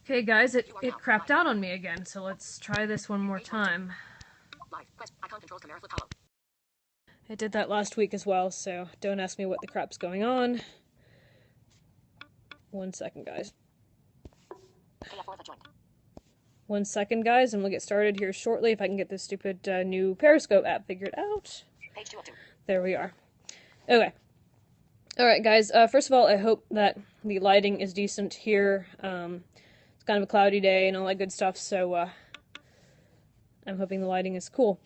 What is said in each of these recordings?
Okay, guys, it crapped out on me again, so let's try this one more time. It did that last week as well, so don't ask me what the crap's going on. 1 second, guys. 1 second, guys, and we'll get started here shortly if I can get this stupid new Periscope app figured out. There we are. Okay. Alright, guys, first of all, I hope that the lighting is decent here. It's kind of a cloudy day and all that good stuff, so I'm hoping the lighting is cool.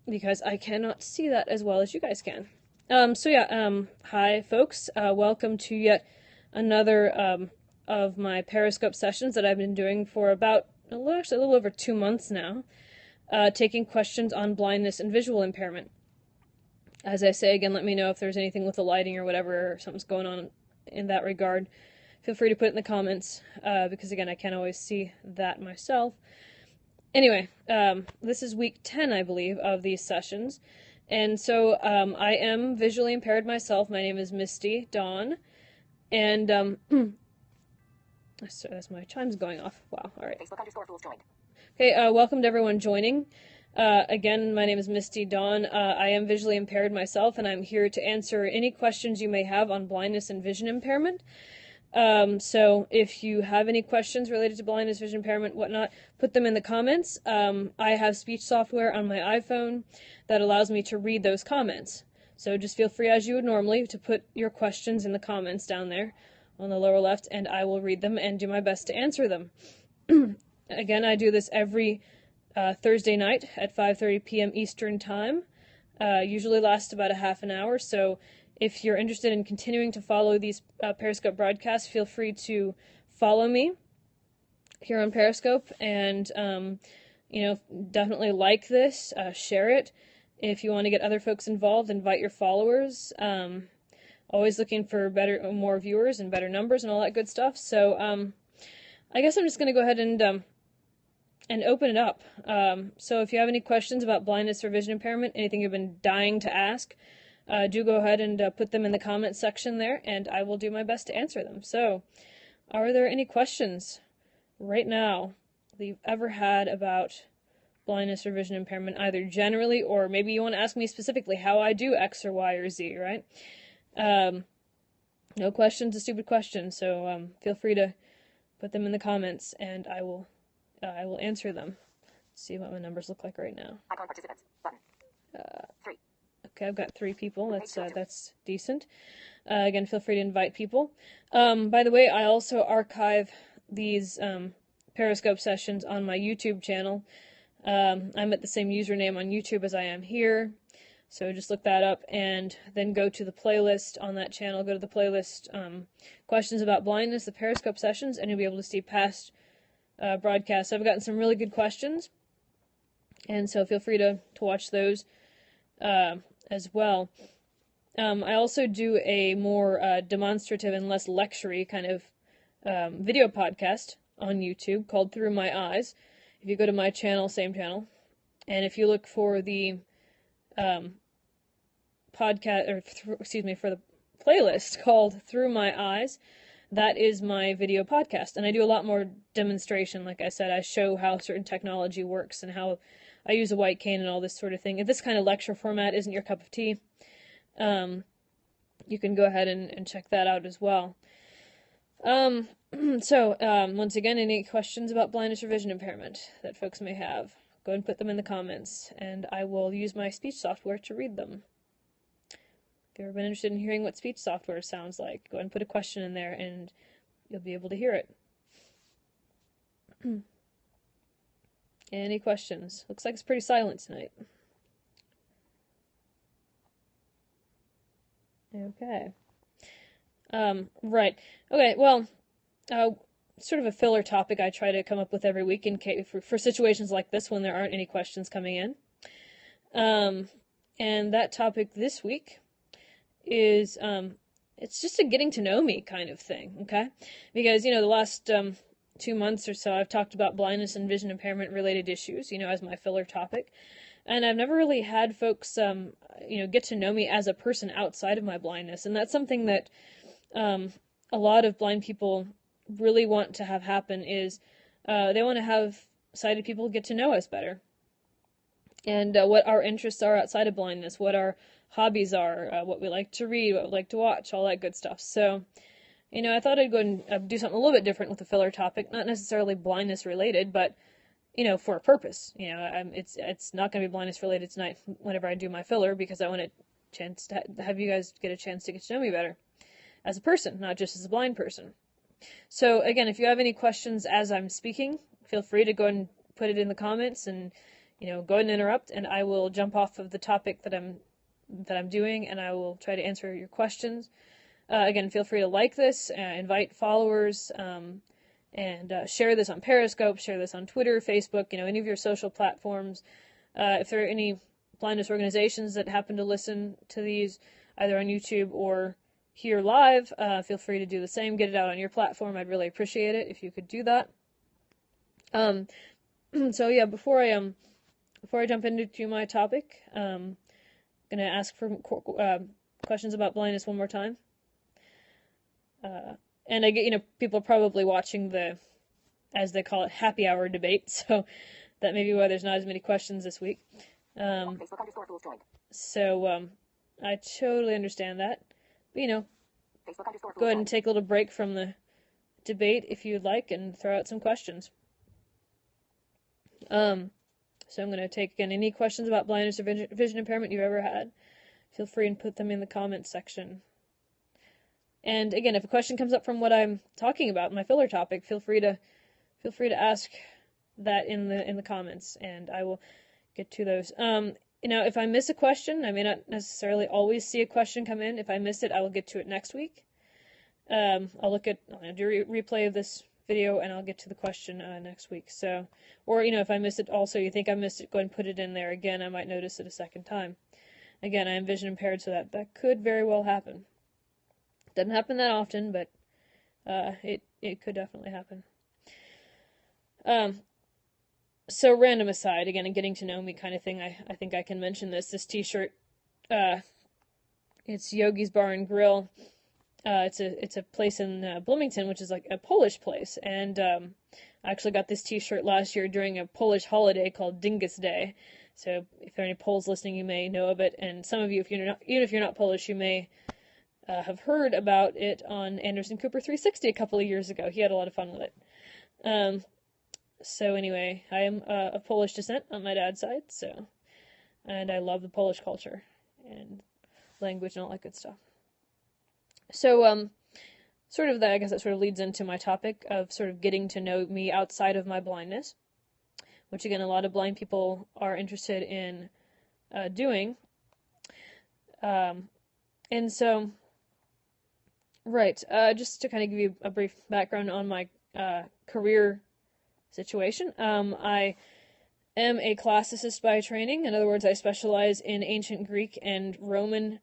Because I cannot see that as well as you guys can. Hi, folks. Welcome to yet another of my Periscope sessions that I've been doing for about, actually a little over 2 months now, taking questions on blindness and visual impairment. As I say again, let me know if there's anything with the lighting or whatever, or something's going on in that regard. Feel free to put it in the comments, because again, I can't always see that myself. Anyway, this is week 10, I believe, of these sessions. And so I am visually impaired myself. My name is Misty Dawn. And so that's my chimes going off. Wow, all right. Facebook_fools joined. Okay, welcome to everyone joining. Again, my name is Misty Dawn. I am visually impaired myself, and I'm here to answer any questions you may have on blindness and vision impairment. So if you have any questions related to blindness, vision impairment, whatnot, put them in the comments. I have speech software on my iPhone that allows me to read those comments. So just feel free, as you would normally, to put your questions in the comments down there on the lower left, and I will read them and do my best to answer them. Again, I do this every Thursday night at 5:30 p.m. Eastern Time. Usually lasts about a half an hour, so if you're interested in continuing to follow these Periscope broadcasts, feel free to follow me here on Periscope, and definitely like this, share it. If you want to get other folks involved, invite your followers. Always looking for more viewers and better numbers and all that good stuff. So I guess I'm just going to go ahead and open it up. So if you have any questions about blindness or vision impairment, anything you've been dying to ask, do go ahead and put them in the comment section there, and I will do my best to answer them. So, are there any questions right now that you've ever had about blindness or vision impairment, either generally, or maybe you want to ask me specifically how I do X or Y or Z, right? No question's a stupid question, so feel free to put them in the comments, and I will answer them. Let's see what my numbers look like right now. Icon participants button. 3. Okay, I've got 3 people. That's decent. Again, feel free to invite people. By the way, I also archive these Periscope sessions on my YouTube channel. I'm at the same username on YouTube as I am here, so just look that up and then go to the playlist on that channel. Go to the playlist, questions about blindness, the Periscope sessions, and you'll be able to see past broadcasts. I've gotten some really good questions, and so feel free to watch those as well. I also do a more demonstrative and less lecture-y kind of video podcast on YouTube called Through My Eyes. If you go to my channel, same channel, and if you look for the podcast, for the playlist called Through My Eyes, that is my video podcast, and I do a lot more demonstration. Like I said, I show how certain technology works and how I use a white cane and all this sort of thing. If this kind of lecture format isn't your cup of tea, you can go ahead and check that out as well. Once again, any questions about blindness or vision impairment that folks may have, go ahead and put them in the comments, and I will use my speech software to read them. If you've ever been interested in hearing what speech software sounds like, go ahead and put a question in there, and you'll be able to hear it. Any questions? Looks like it's pretty silent tonight. Okay. Right. Okay, well, sort of a filler topic I try to come up with every week in case for situations like this when there aren't any questions coming in. And that topic this week is, it's just a getting to know me kind of thing, okay? Because, the last 2 months or so I've talked about blindness and vision impairment related issues, as my filler topic. And I've never really had folks, get to know me as a person outside of my blindness. And that's something that a lot of blind people really want to have happen is they want to have sighted people get to know us better. And what our interests are outside of blindness, what our hobbies are, what we like to read, what we like to watch, all that good stuff. So, I thought I'd go and do something a little bit different with the filler topic, not necessarily blindness related, but, for a purpose. It's not going to be blindness related tonight whenever I do my filler, because I want a chance to have you guys get a chance to get to know me better as a person, not just as a blind person. So, again, if you have any questions as I'm speaking, feel free to go and put it in the comments and, go ahead and interrupt, and I will jump off of the topic that I'm doing, and I will try to answer your questions. Again, feel free to like this, invite followers, and share this on Periscope, share this on Twitter, Facebook, any of your social platforms. If there are any blindness organizations that happen to listen to these, either on YouTube or here live, feel free to do the same. Get it out on your platform. I'd really appreciate it if you could do that. So yeah, before I jump into my topic, I'm gonna ask for questions about blindness one more time. And I get, people are probably watching the, as they call it, happy hour debate, so that may be why there's not as many questions this week. So I totally understand that. But, go ahead and take a little break from the debate if you'd like and throw out some questions. So I'm going to take, again, any questions about blindness or vision impairment you've ever had. Feel free and put them in the comments section. And again, if a question comes up from what I'm talking about, my filler topic, feel free to ask that in the comments, and I will get to those. If I miss a question, I may not necessarily always see a question come in. If I miss it, I will get to it next week. I'll do a replay of this video, and I'll get to the question next week. So, or if I miss it, also you think I missed it, go ahead and put it in there again. I might notice it a second time. Again, I am vision impaired, so that could very well happen. Doesn't happen that often, but it could definitely happen. So random aside, again, a getting to know me kind of thing, I think I can mention this. This t-shirt, it's Yogi's Bar and Grill. It's a place in Bloomington, which is like a Polish place, and I actually got this t-shirt last year during a Polish holiday called Dingus Day. So if there are any Poles listening, you may know of it, and some of you, even if you're not Polish, you may have heard about it on Anderson Cooper 360 a couple of years ago. He had a lot of fun with it. So anyway, I am of Polish descent on my dad's side, and I love the Polish culture and language and all that good stuff. So, I guess that sort of leads into my topic of sort of getting to know me outside of my blindness, which again, a lot of blind people are interested in doing. And so, right, just to kind of give you a brief background on my career situation. I am a classicist by training. In other words, I specialize in ancient Greek and Roman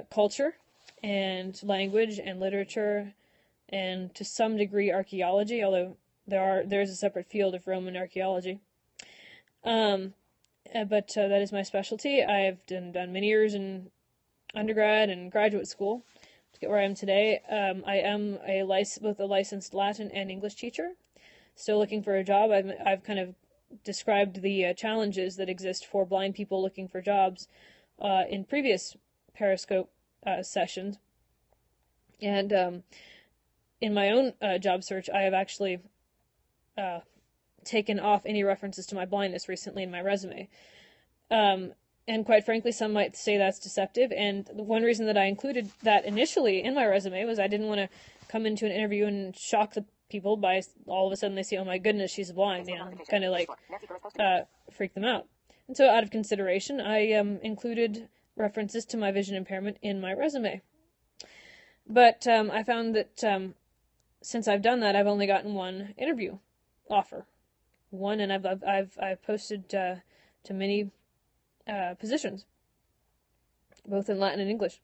culture and language and literature, and to some degree archaeology, although there's a separate field of Roman archaeology. But that is my specialty. I've done many years in undergrad and graduate school to get where I am today. I am both a licensed Latin and English teacher. Still looking for a job. I've kind of described the challenges that exist for blind people looking for jobs in previous Periscope sessions. And in my own job search, I have actually taken off any references to my blindness recently in my resume. And quite frankly, some might say that's deceptive. And the one reason that I included that initially in my resume was I didn't want to come into an interview and shock the people by all of a sudden they see, oh my goodness, she's blind, kind of like freak them out. And so out of consideration, I included references to my vision impairment in my resume. But I found that since I've done that, I've only gotten one interview offer. One, and I've posted to many positions, both in Latin and English.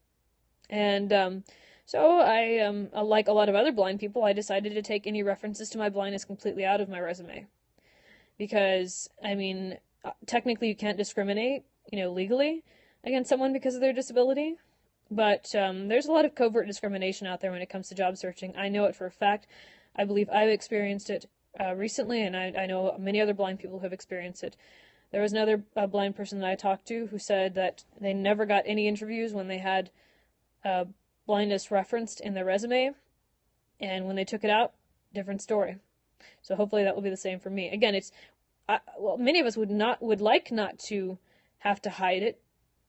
And so I, like a lot of other blind people, I decided to take any references to my blindness completely out of my resume. Because, technically you can't discriminate, legally against someone because of their disability. But there's a lot of covert discrimination out there when it comes to job searching. I know it for a fact. I believe I've experienced it recently, and I know many other blind people who have experienced it. There was another blind person that I talked to who said that they never got any interviews when they had blindness referenced in their resume, and when they took it out, different story. So hopefully that will be the same for me. Again, many of us would like not to have to hide it,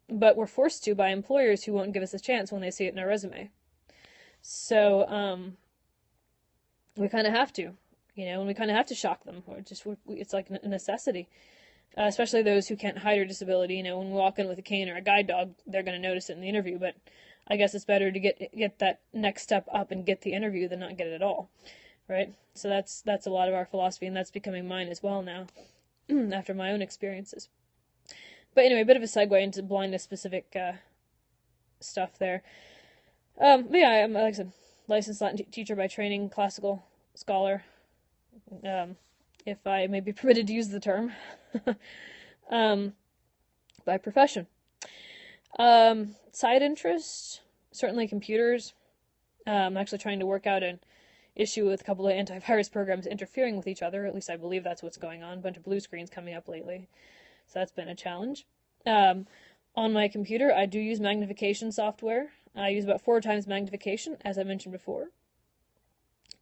but we're forced to by employers who won't give us a chance when they see it in our resume. So we kind of have to, and we kind of have to shock them. It's like a necessity. Especially those who can't hide their disability. When we walk in with a cane or a guide dog, they're going to notice it in the interview, but I guess it's better to get that next step up and get the interview than not get it at all, right? So that's a lot of our philosophy, and that's becoming mine as well now, after my own experiences. But anyway, a bit of a segue into blindness-specific stuff there. But yeah, I'm, like I said, licensed Latin teacher by training, classical scholar, if I may be permitted to use the term, by profession. Side interest, certainly computers. I'm actually trying to work out an issue with a couple of antivirus programs interfering with each other. At least I believe that's what's going on. A bunch of blue screens coming up lately. So that's been a challenge. On my computer, I do use magnification software. I use about 4 times magnification, as I mentioned before.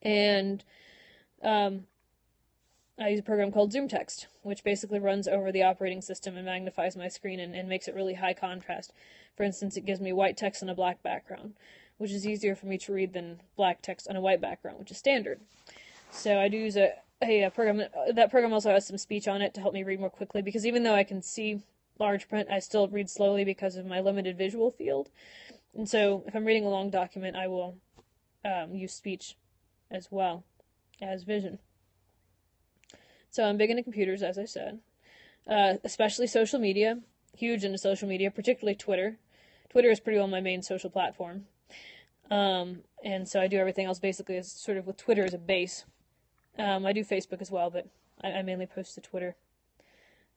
And I use a program called ZoomText, which basically runs over the operating system and magnifies my screen and makes it really high contrast. For instance, it gives me white text on a black background, which is easier for me to read than black text on a white background, which is standard. So I do use a program. That program also has some speech on it to help me read more quickly, because even though I can see large print, I still read slowly because of my limited visual field. And so if I'm reading a long document, I will use speech as well as vision. So I'm big into computers, as I said, especially social media, huge into social media, particularly Twitter. Twitter is pretty well my main social platform. And so I do everything else basically as sort of with Twitter as a base. I do Facebook as well, but I mainly post to Twitter.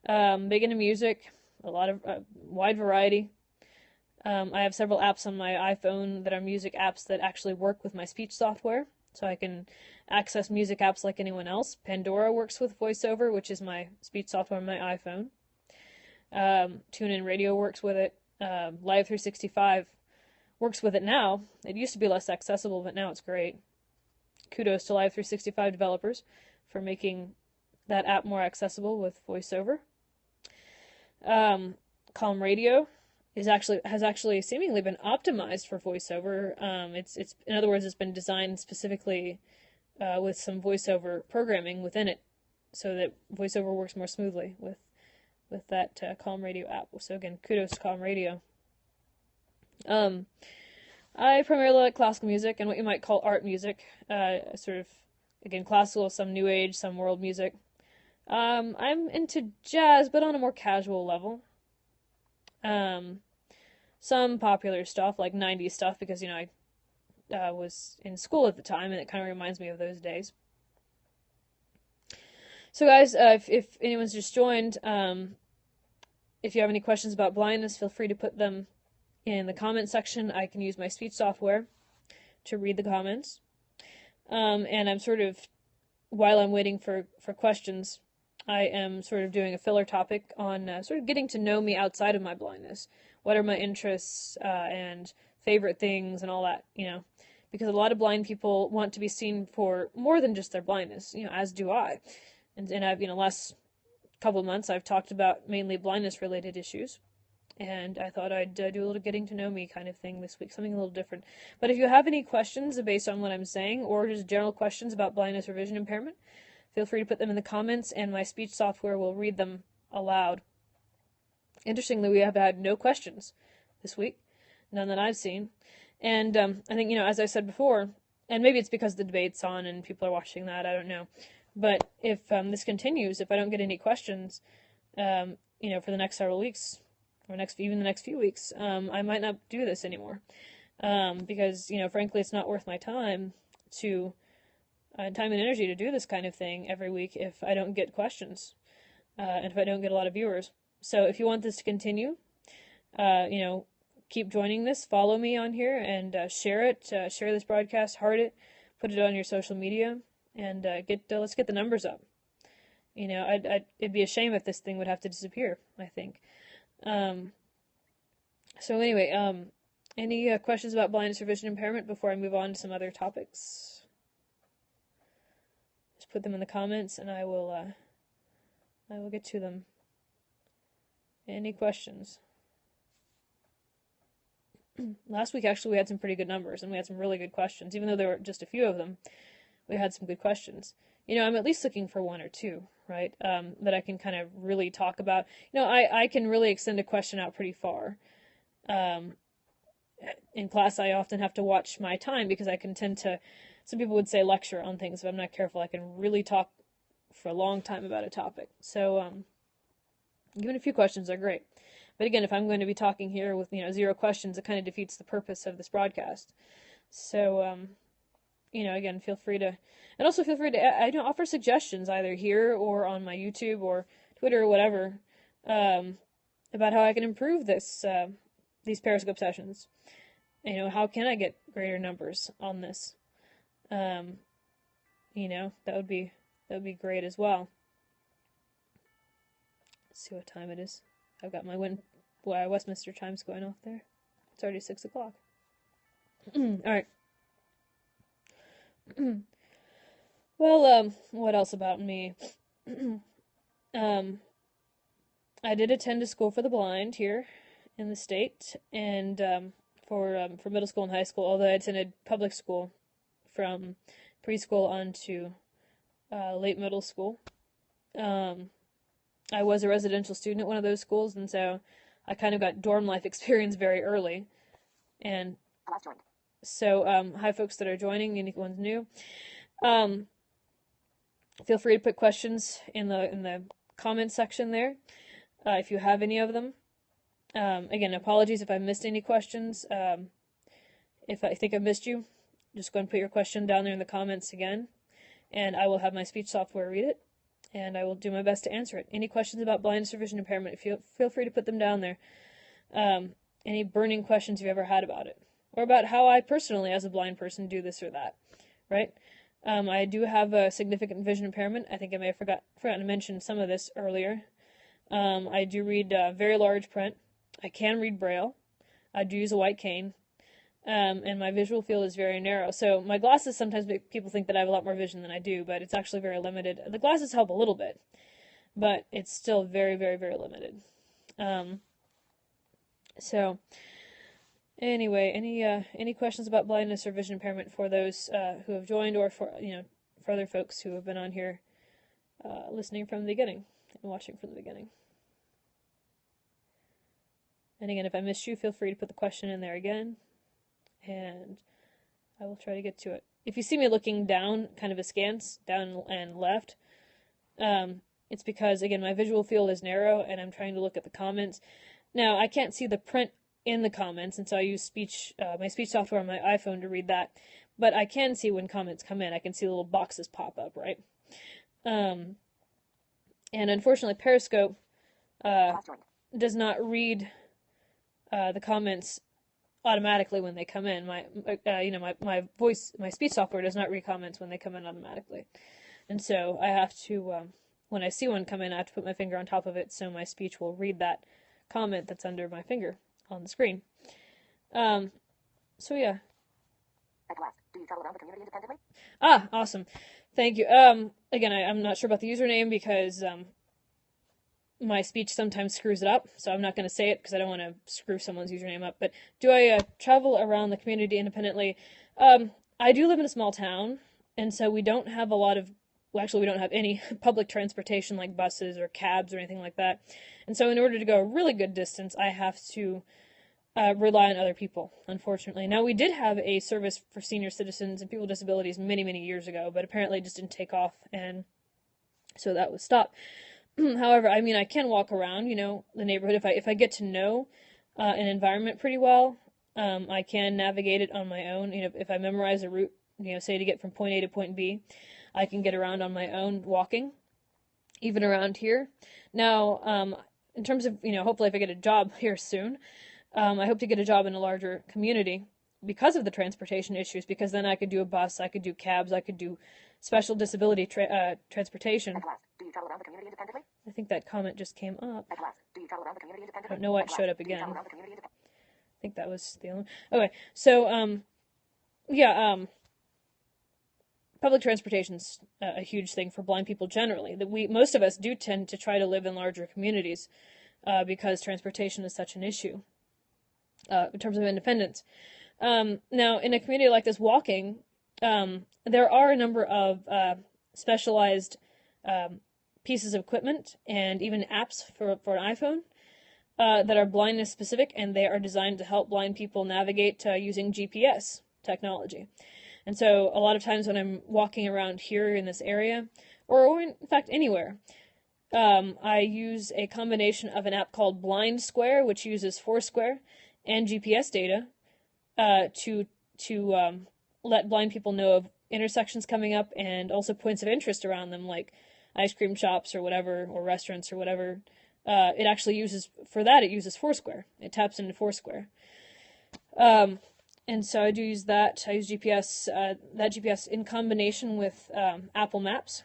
Big into music, a lot of wide variety. I have several apps on my iPhone that are music apps that actually work with my speech software, so I can access music apps like anyone else. Pandora works with VoiceOver, which is my speech software on my iPhone. TuneIn Radio works with it. Live 365 works with it now. It used to be less accessible, but now it's great. Kudos to Live 365 developers for making that app more accessible with VoiceOver. Calm Radio has actually seemingly been optimized for VoiceOver. It's in other words, it's been designed specifically with some VoiceOver programming within it, so that VoiceOver works more smoothly with that Calm Radio app. So again, kudos to Calm Radio. I primarily like classical music and what you might call art music. Sort of, again, classical, some new age, some world music. I'm into jazz, but on a more casual level. Some popular stuff, like 90s stuff, because, I was in school at the time, and it kind of reminds me of those days. So guys, if anyone's just joined, if you have any questions about blindness, feel free to put them in the comment section. I can use my speech software to read the comments. And I'm sort of, while I'm waiting for questions, I am sort of doing a filler topic on sort of getting to know me outside of my blindness. What are my interests and favorite things and all that, because a lot of blind people want to be seen for more than just their blindness, as do I. And I've, last couple of months, I've talked about mainly blindness-related issues. And I thought I'd do a little getting to know me kind of thing this week, something a little different. But if you have any questions based on what I'm saying, or just general questions about blindness or vision impairment, feel free to put them in the comments, and my speech software will read them aloud. Interestingly, we have had no questions this week, none that I've seen. And I think, as I said before, and maybe it's because the debate's on and people are watching that, I don't know. But if this continues, if I don't get any questions, for the next several weeks, or even the next few weeks, I might not do this anymore. Because, frankly, it's not worth my time and energy to do this kind of thing every week if I don't get questions, and if I don't get a lot of viewers. So if you want this to continue, keep joining this, follow me on here, and share it, share this broadcast, heart it, put it on your social media. and let's get the numbers up. You know, it'd be a shame if this thing would have to disappear, I think. So anyway, any questions about blindness or vision impairment before I move on to some other topics? Just put them in the comments, and I will get to them. Any questions? Last week, actually, we had some pretty good numbers, and we had some really good questions. Even though there were just a few of them, we had some good questions. You know, I'm at least looking for one or two, right, that I can kind of really talk about. You know, I can really extend a question out pretty far. In class, I often have to watch my time because I can tend to, some people would say lecture on things. If I'm not careful, I can really talk for a long time about a topic. So, even a few questions are great. But again, if I'm going to be talking here with, you know, 0 questions, it kind of defeats the purpose of this broadcast. So, you know, again, feel free to, and also feel free to, offer suggestions either here or on my YouTube or Twitter or whatever, about how I can improve this, these Periscope sessions. You know, how can I get greater numbers on this? You know, that would be great as well. Let's see what time it is. I've got my Westminster chimes going off there. It's already 6 o'clock. All right. Well, what else about me? I did attend a school for the blind here in the state, and for middle school and high school, although I attended public school from preschool on to late middle school. I was a residential student at one of those schools, and so I kind of got dorm life experience very early. And so, hi folks that are joining, anyone's new. Feel free to put questions in the comments section there, if you have any of them. Again, apologies if I missed any questions. If I think I missed you, just go and put your question down there in the comments again, and I will have my speech software read it, and I will do my best to answer it. Any questions about blindness or vision impairment, feel free to put them down there. Any burning questions you've ever had about it, or about how I personally, as a blind person, do this or that, right? I do have a significant vision impairment. I think I may have forgotten to mention some of this earlier. I do read very large print. I can read Braille. I do use a white cane. And my visual field is very narrow. So my glasses, sometimes make people think that I have a lot more vision than I do, but it's actually very limited. The glasses help a little bit, but it's still very, very, very limited. So anyway, any questions about blindness or vision impairment for those who have joined, or for other folks who have been on here listening from the beginning and watching from the beginning? And again, if I missed you, feel free to put the question in there again, and I will try to get to it. If you see me looking down, kind of askance, down and left, it's because, again, my visual field is narrow, and I'm trying to look at the comments. Now, I can't see the print in the comments, and so I use my speech software on my iPhone to read that, but I can see when comments come in. I can see little boxes pop up, right? And unfortunately, Periscope does not read the comments automatically when they come in. My speech software does not read comments when they come in automatically, and so I have to, when I see one come in, I have to put my finger on top of it so my speech will read that comment that's under my finger on the screen. So yeah. At last, do you travel around the community independently? Ah, awesome. Thank you. Again, I'm not sure about the username because my speech sometimes screws it up, so I'm not going to say it because I don't want to screw someone's username up. But do I travel around the community independently? I do live in a small town, and so we don't have we don't have any public transportation like buses or cabs or anything like that. And so in order to go a really good distance, I have to rely on other people, unfortunately. Now, we did have a service for senior citizens and people with disabilities many, many years ago, but apparently it just didn't take off, and so that was stopped. However, I mean, I can walk around, the neighborhood. If I get to know an environment pretty well, I can navigate it on my own. If I memorize a route, say to get from point A to point B, I can get around on my own walking, even around here. Now, in terms of, hopefully if I get a job here soon, I hope to get a job in a larger community because of the transportation issues, because then I could do a bus, I could do cabs, I could do special disability transportation. At last, do you travel around the community independently? I think that comment just came up. At last, do you travel around the community I independently? don't know why it At showed last, up do you again. travel I around the community independently? think that was the only. Okay, so yeah, public transportation's a huge thing for blind people generally. That most of us do tend to try to live in larger communities because transportation is such an issue in terms of independence. Now, in a community like this, walking, there are a number of specialized pieces of equipment and even apps for an iPhone that are blindness specific, and they are designed to help blind people navigate using GPS technology. And so a lot of times when I'm walking around here in this area, or in fact anywhere, I use a combination of an app called Blind Square, which uses Foursquare and GPS data to let blind people know of intersections coming up and also points of interest around them, like ice cream shops or whatever, or restaurants or whatever. It actually uses, for that, it uses Foursquare. It taps into Foursquare. And so I do use that. I use GPS, that GPS in combination with Apple Maps,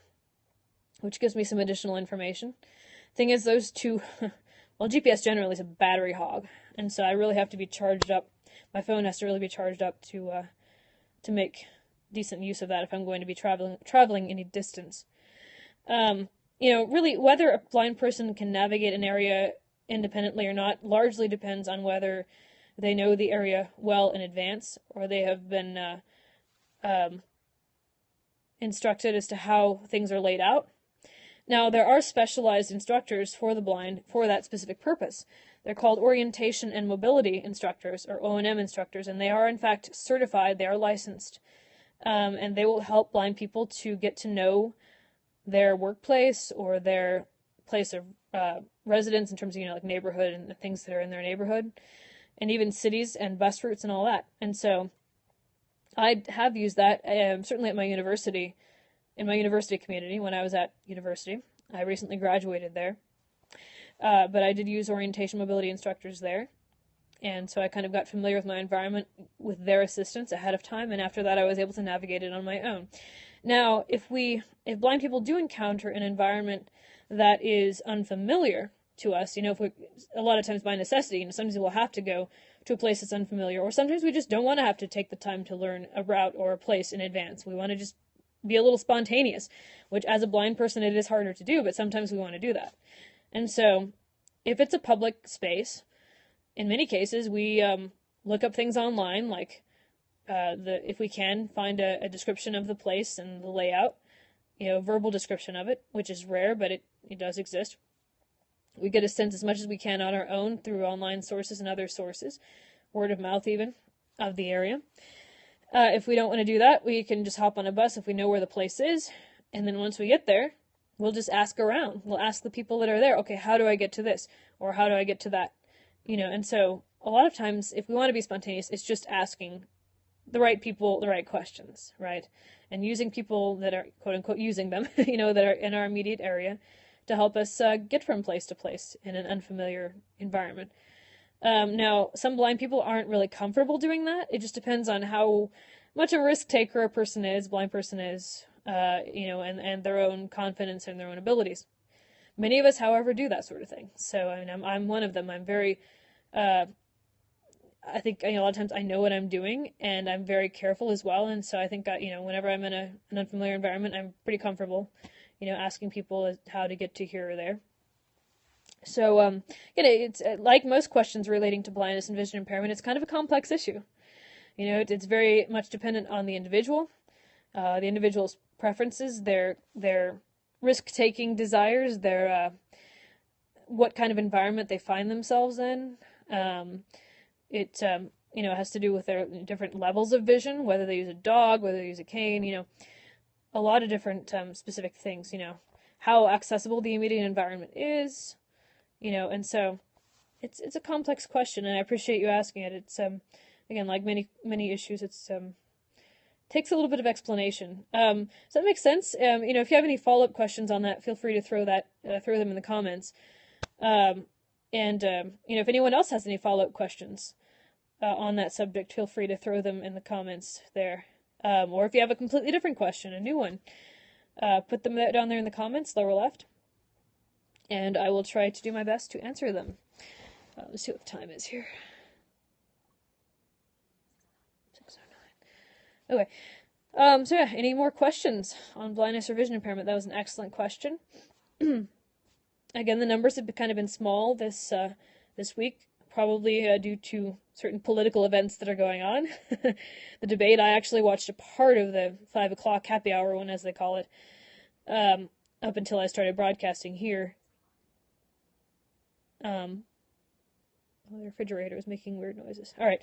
which gives me some additional information. Thing is, those two, well, GPS generally is a battery hog, and so I really have to be charged up. My phone has to really be charged up to make decent use of that if I'm going to be traveling any distance. Really, whether a blind person can navigate an area independently or not largely depends on whether they know the area well in advance, or they have been instructed as to how things are laid out. Now, there are specialized instructors for the blind for that specific purpose. They're called orientation and mobility instructors, or O&M instructors, and they are in fact certified, they are licensed, and they will help blind people to get to know their workplace or their place of residence in terms of, like neighborhood and the things that are in their neighborhood, and even cities and bus routes and all that. And so I have used that certainly at my university, in my university community when I was at university. I recently graduated there. But I did use orientation mobility instructors there. And so I kind of got familiar with my environment with their assistance ahead of time, and after that I was able to navigate it on my own. Now, if blind people do encounter an environment that is unfamiliar to us, if a lot of times by necessity, sometimes we'll have to go to a place that's unfamiliar, or sometimes we just don't want to have to take the time to learn a route or a place in advance. We want to just be a little spontaneous, which as a blind person it is harder to do, but sometimes we want to do that. And so if it's a public space, in many cases we look up things online, like if we can find a description of the place and the layout, verbal description of it, which is rare, but it does exist. We get a sense as much as we can on our own through online sources and other sources, word of mouth even, of the area. If we don't want to do that, we can just hop on a bus if we know where the place is, and then once we get there, we'll just ask around. We'll ask the people that are there, okay, how do I get to this? Or how do I get to that? And so a lot of times, if we want to be spontaneous, it's just asking the right people the right questions, right? And using people that are, quote unquote, using them, that are in our immediate area to help us get from place to place in an unfamiliar environment. Now, some blind people aren't really comfortable doing that. It just depends on how much a risk taker a blind person is, and their own confidence in their own abilities. Many of us, however, do that sort of thing. So, I'm one of them. I'm very, I think, a lot of times I know what I'm doing, and I'm very careful as well. And so I think, whenever I'm in an unfamiliar environment, I'm pretty comfortable, asking people how to get to here or there. So, it's like most questions relating to blindness and vision impairment, it's kind of a complex issue. It's very much dependent on the individual's preferences, their risk-taking desires, their what kind of environment they find themselves in. It has to do with their different levels of vision, whether they use a dog, whether they use a cane, a lot of different specific things, how accessible the immediate environment is, and so it's a complex question, and I appreciate you asking it. It's again, like many issues, it's takes a little bit of explanation. So that makes sense. If you have any follow-up questions on that, feel free to throw them in the comments. If anyone else has any follow-up questions, on that subject, feel free to throw them in the comments there. Or if you have a completely different question, a new one, put them down there in the comments, lower left, and I will try to do my best to answer them. Let's see what the time is here. 6:09. Okay. So yeah, any more questions on blindness or vision impairment? That was an excellent question. Again, the numbers have kind of been small this week, probably due to certain political events that are going on. The debate, I actually watched a part of the 5 o'clock happy hour one, as they call it, up until I started broadcasting here. The refrigerator is making weird noises. All right.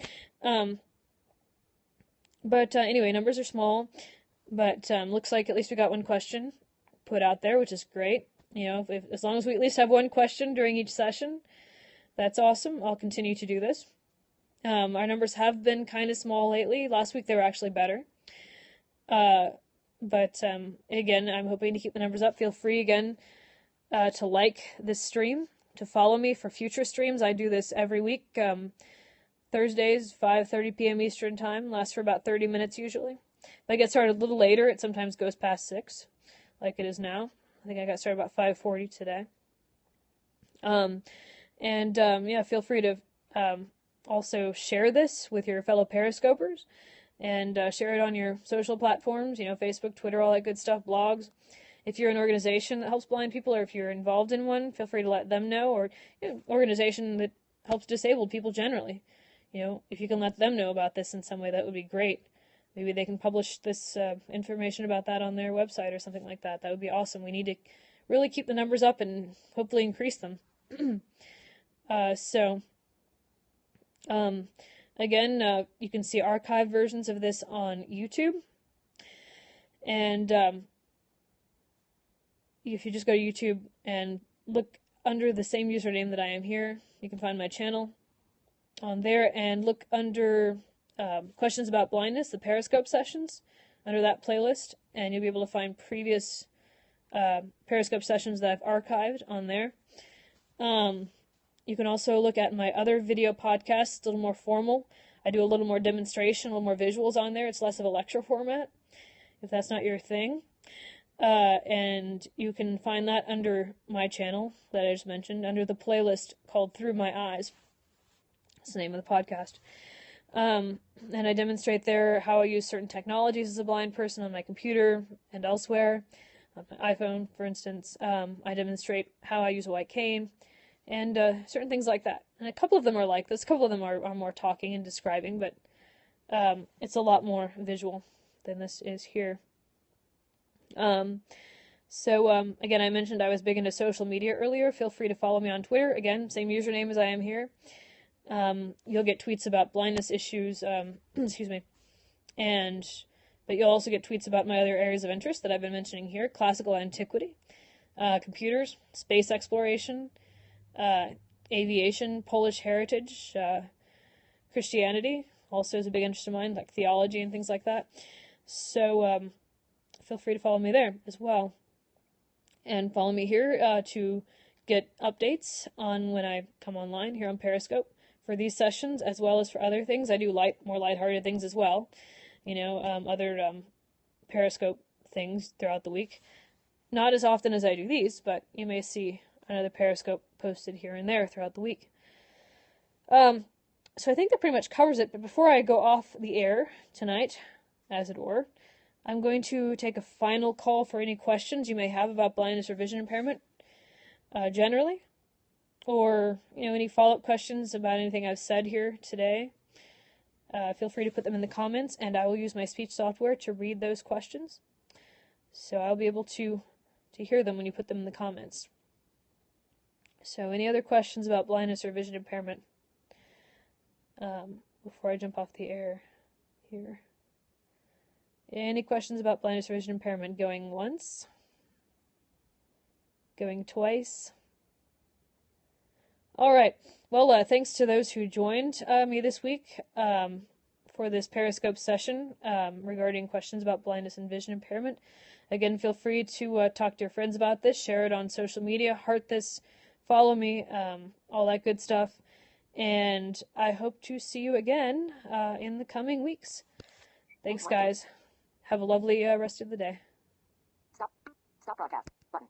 But anyway, numbers are small, but looks like at least we got one question put out there, which is great. You know, as long as we at least have one question during each session, that's awesome. I'll continue to do this. Our numbers have been kind of small lately. Last week they were actually better. But again, I'm hoping to keep the numbers up. Feel free again to like this stream, to follow me for future streams. I do this every week. Thursdays, 5:30 p.m. Eastern Time. Lasts for about 30 minutes usually. If I get started a little later, it sometimes goes past 6, like it is now. I think I got started about 5:40 today. Yeah, feel free to also share this with your fellow Periscopers and share it on your social platforms, you know, Facebook, Twitter, all that good stuff, blogs. If you're an organization that helps blind people, or if you're involved in one, feel free to let them know, or organization that helps disabled people generally. You know, if you can let them know about this in some way, that would be great. Maybe they can publish this information about that on their website or something like that. That would be awesome. We need to really keep the numbers up and hopefully increase them. Again, you can see archived versions of this on YouTube. And if you just go to YouTube and look under the same username that I am here, you can find my channel on there, and look under questions about blindness, the Periscope sessions, under that playlist, and you'll be able to find previous Periscope sessions that I've archived on there. You can also look at my other video podcasts. It's a little more formal. I do a little more demonstration, a little more visuals on there. It's less of a lecture format, if that's not your thing. And you can find that under my channel that I just mentioned, under the playlist called Through My Eyes. That's the name of the podcast. And I demonstrate there how I use certain technologies as a blind person on my computer and elsewhere. On my iPhone, for instance. I demonstrate how I use a white cane, and certain things like that. And a couple of them are like this. A couple of them are more talking and describing, but it's a lot more visual than this is here. Again, I mentioned I was big into social media earlier. Feel free to follow me on Twitter. Again, same username as I am here. You'll get tweets about blindness issues, excuse me, but you'll also get tweets about my other areas of interest that I've been mentioning here: classical antiquity, computers, space exploration, aviation, Polish heritage, Christianity also is a big interest of mine, like theology and things like that. So feel free to follow me there as well, and follow me here to get updates on when I come online here on Periscope for these sessions, as well as for other things. I do more lighthearted things as well, you know, other Periscope things throughout the week. Not as often as I do these, but you may see another Periscope posted here and there throughout the week. So I think that pretty much covers it, but before I go off the air tonight, as it were, I'm going to take a final call for any questions you may have about blindness or vision impairment, generally, or, you know, any follow-up questions about anything I've said here today. Feel free to put them in the comments, and I will use my speech software to read those questions. So I'll be able to hear them when you put them in the comments. So any other questions about blindness or vision impairment before I jump off the air here? Any questions about blindness or vision impairment? Going once? Going twice? All right. Well, thanks to those who joined me this week for this Periscope session regarding questions about blindness and vision impairment. Again, feel free to talk to your friends about this, share it on social media, heart this, follow me, all that good stuff. And I hope to see you again in the coming weeks. Thanks, guys. Have a lovely rest of the day. Stop. Stop broadcast. Button.